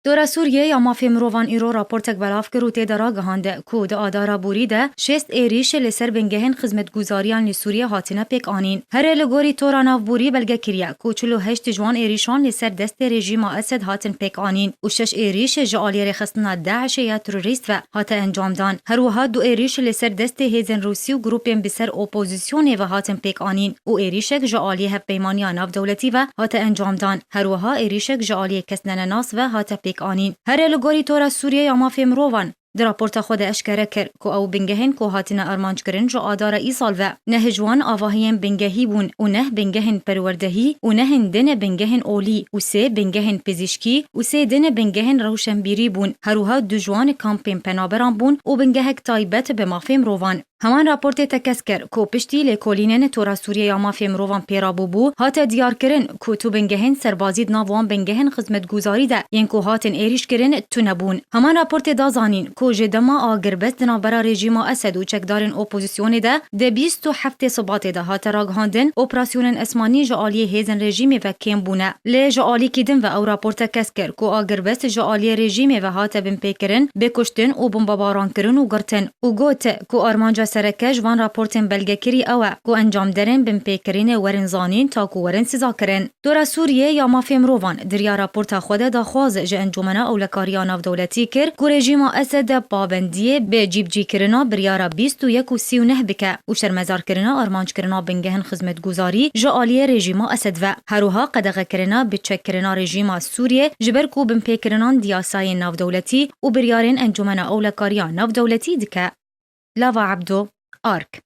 دورا سوریه یا مافی مروان ایرو راپورتک بلاف کرو تیدرا گهانده کود آدارا بوریده شست ایریش لسر بنگهن خدمتگزاریان لسوریه هاتنه پیک آنین. هر لگوری تورا ناف بوری بلگه کریا کوچلو هشت جوان ایریشان لسر دست رژیم اسد هاتن پیک آنین و شش ایریش جعالی رخصتنا داعش یا تروریست و هات انجام دان. هر وها دو ایریش لسر دست هیزن روسی و گروپیم بسر اپوزیسیون و هاتن پیک آنین و ایریشک جعالی هف پیمانی ناف دولتی و هات انجام دان. هر وها ایریشک جعالی کسنن ناس و هات پیک آنین. هر لگوری تورا سوریه یا مافی مروان در راپورت خود اشکره کرد که او بنگهن که هاتنه ارمانج کرن جو آدار ای سال و نه جوان آواهیم بنگهی بون و نه بنگهن پروردهی و نه دن بنگهن اولی و سه بنگهن پزشکی و سه دن بنگهن روشنبیری بون. هروها دو جوان کامپین پنابران بون و بنگهک تایبت به مافی مروان. همان راپورت تکسکر کو پشتی لکولینن تورا سوریه یا مافی مروان پیرابو بو هات دیار کرن کو تو بنگهن سربازی ناوان بنگهن خدمتگزاری ده ین کو هاتن ایریش کرن تو نبون. همان راپورت دازانین کو جدما آگربست نابرا رژیم اسد و چکدارن اپوزیسیون ده 27 صبات ده هات راگهاندن اپراسیون اسمانی جعالی هیزن رژیم و کم بونه ل جعالی کیدن و او راپورت کسکر کو آگربست جعالی رژیم و هات بن پیکرن بکشتن و بمباران کرن و گرتن و گوت کو ارمانجا سرکه جوان راپورتن بلگکری اوه کو انجام درن بن پیکرین ورن زانین تا کو ورن سزا کرن. دورا سوریه یا مافی مروان دریا راپورت خود دا خواز جه انجمنا اولکاریان اف دولتی کر کو رژیم اسد پابندیه به جیب جی کرنا بریارا 21 و 39 بکه و شرمزار کرنا ارمانج کرنا بنگهن خدمتگزاری جعالی رژیم اسد و هروها قدغه کرنا به چک کرنا رژیم سوریه جبر کو بن پیکرنان دیاسای ناف دولتی و بریارن انجمنا اولکاریان ناف دولتی دکه. لاوا عبدو آرک